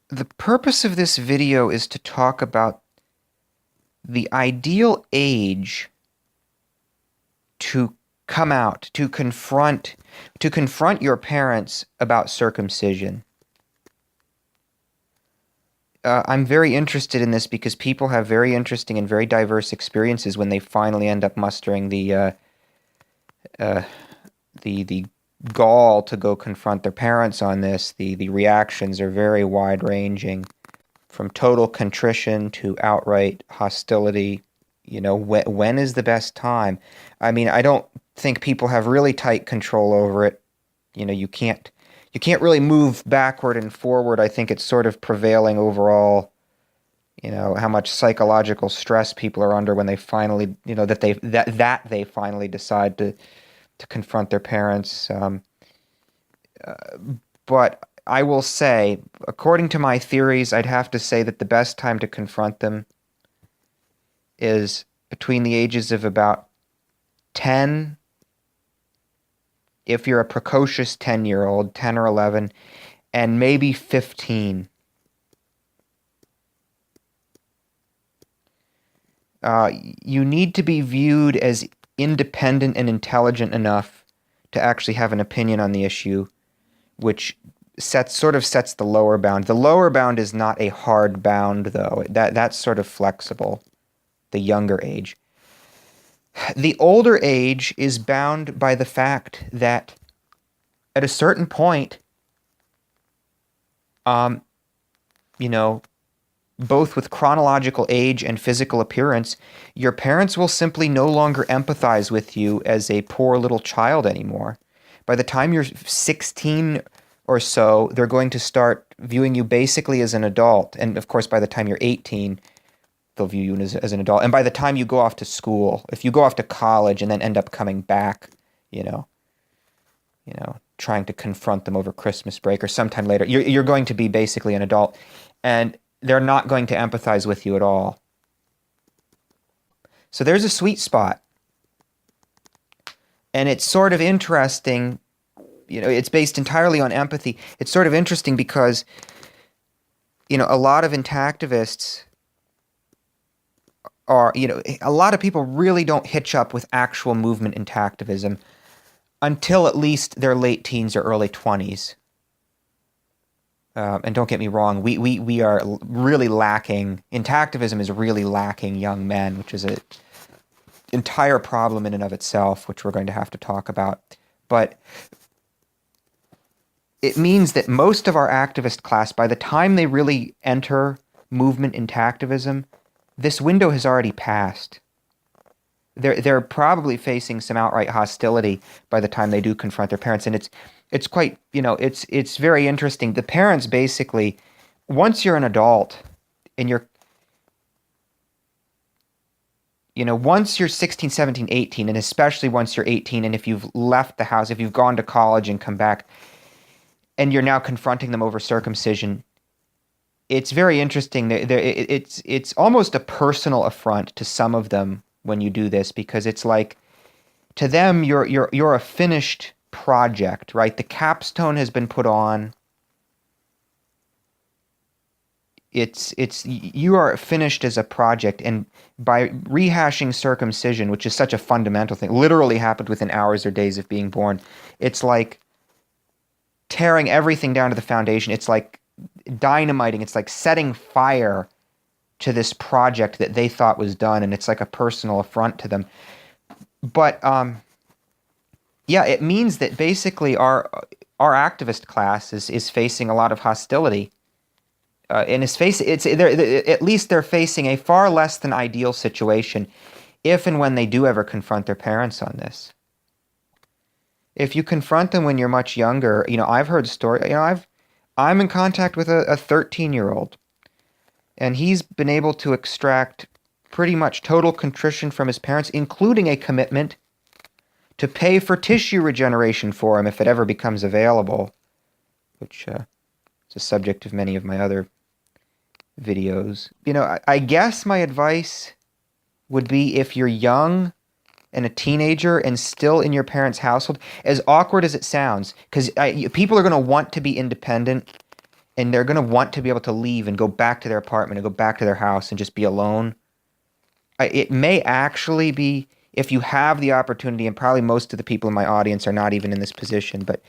The purpose of this video is to talk about the ideal age to come out, to confront your parents about circumcision. I'm very interested in this because people have very interesting and very diverse experiences when they finally end up mustering uh, the gall to go confront their parents on this. The reactions are very wide-ranging, from total contrition to outright hostility. When is the best time? I mean, I don't think people have really tight control over it. You can't really move backward and forward. I think it's sort of prevailing overall, how much psychological stress people are under when they finally, that they finally decide to confront their parents. But I will say, according to my theories, I'd have to say that the best time to confront them is between the ages of about 10, if you're a precocious 10-year-old, 10 or 11, and maybe 15. You need to be viewed as independent and intelligent enough to actually have an opinion on the issue, which sort of sets the lower bound. The lower bound is not a hard bound, though. That's sort of flexible, the younger age. The older age is bound by the fact that at a certain point, um, you know, both with chronological age and physical appearance, your parents will simply no longer empathize with you as a poor little child anymore. By the time you're 16 or so, they're going to start viewing you basically as an adult. And of course, by the time you're 18, they'll view you as an adult. And by the time you go off to school, if you go off to college and then end up coming back, trying to confront them over Christmas break or sometime later, you're going to be basically an adult, and they're not going to empathize with you at all. So there's a sweet spot. And it's sort of interesting, it's based entirely on empathy. It's sort of interesting because, a lot of intactivists are, a lot of people really don't hitch up with actual movement intactivism until at least their late teens or early 20s. And don't get me wrong, we are really lacking, intactivism is really lacking young men, which is an entire problem in and of itself, which we're going to have to talk about. But it means that most of our activist class, by the time they really enter movement intactivism, this window has already passed. They're probably facing some outright hostility by the time they do confront their parents, and it's quite, it's very interesting. The parents basically, once you're an adult and once you're 16, 17, 18, and especially once you're 18, and if you've left the house, if you've gone to college and come back, and you're now confronting them over circumcision, it's very interesting. It's almost a personal affront to some of them when you do this, because it's like, to them, you're a finished project, right? The capstone has been put on. You are finished as a project, and by rehashing circumcision, which is such a fundamental thing, literally happened within hours or days of being born, it's like tearing everything down to the foundation. It's like dynamiting. It's like setting fire to this project that they thought was done, and it's like a personal affront to them. But yeah, it means that basically our activist class is facing a lot of hostility. And at least they're facing a far less than ideal situation if and when they do ever confront their parents on this. If you confront them when you're much younger, I've heard stories. I'm in contact with a 13-year-old, and he's been able to extract pretty much total contrition from his parents, including a commitment to pay for tissue regeneration for him if it ever becomes available, which is a subject of many of my other videos. I guess my advice would be, if you're young and a teenager and still in your parents' household, as awkward as it sounds, because people are going to want to be independent, and they're going to want to be able to leave and go back to their apartment and go back to their house and just be alone. It may actually be, if you have the opportunity, and probably most of the people in my audience are not even in this position, but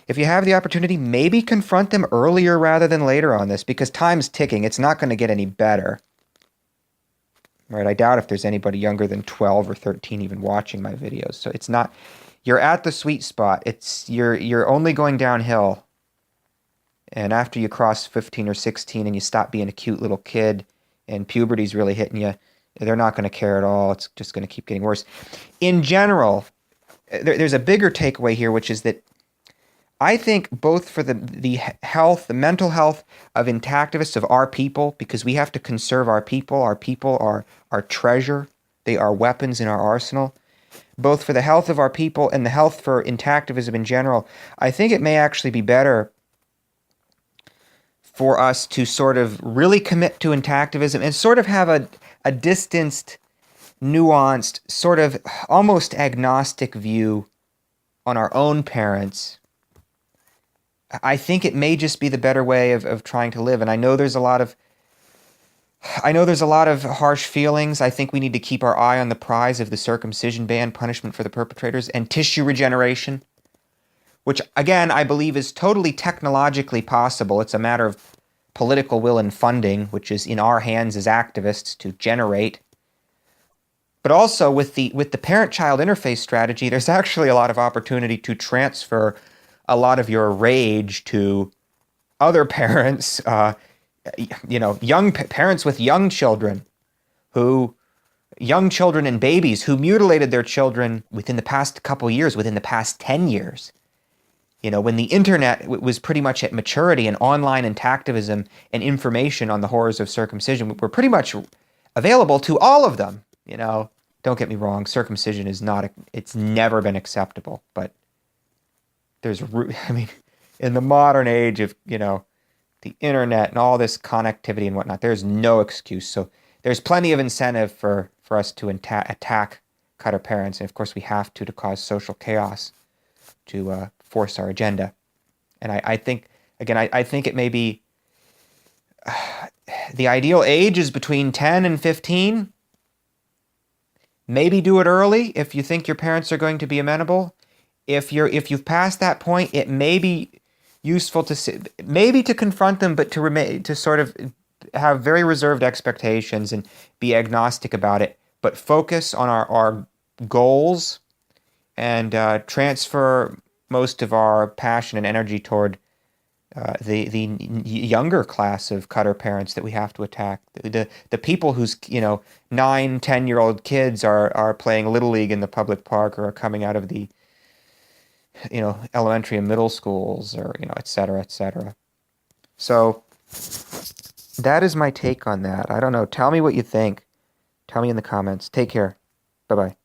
if you have the opportunity, maybe confront them earlier rather than later on this, because time's ticking. It's not going to get any better. Right? I doubt if there's anybody younger than 12 or 13 even watching my videos. So it's not, you're at the sweet spot. You're only going downhill. And after you cross 15 or 16 and you stop being a cute little kid and puberty's really hitting you, they're not going to care at all. It's just going to keep getting worse. In general, there's a bigger takeaway here, which is that I think both for the health, the mental health of intactivists, of our people, because we have to conserve our people. Our people are our treasure. They are weapons in our arsenal. Both for the health of our people and the health for intactivism in general, I think it may actually be better for us to sort of really commit to intactivism and sort of have a distanced, nuanced, sort of almost agnostic view on our own parents. I think it may just be the better way of trying to live. And I know there's a lot of harsh feelings. I think we need to keep our eye on the prize of the circumcision ban, punishment for the perpetrators, and tissue regeneration, which, again, I believe is totally technologically possible. It's a matter of political will and funding, which is in our hands as activists to generate. But also with the parent-child interface strategy, there's actually a lot of opportunity to transfer a lot of your rage to other parents, young parents with young children and babies who mutilated their children within the past couple years, within the past 10 years. When the internet was pretty much at maturity and online intactivism and information on the horrors of circumcision were pretty much available to all of them. Don't get me wrong, circumcision it's never been acceptable, but in the modern age of, the internet and all this connectivity and whatnot, there's no excuse. So there's plenty of incentive for us to attack cutter parents. And of course we have to cause social chaos to force our agenda. And I think, again, I think it may be the ideal age is between 10 and 15. Maybe do it early if you think your parents are going to be amenable. If you've passed that point, it may be useful to confront them, but to sort of have very reserved expectations and be agnostic about it, but focus on our goals and transfer most of our passion and energy toward the younger class of cutter parents that we have to attack. The people whose 9, 10-year-old kids are playing Little League in the public park or are coming out of the elementary and middle schools, or et cetera, et cetera. So that is my take on that. I don't know. Tell me what you think. Tell me in the comments. Take care. Bye-bye.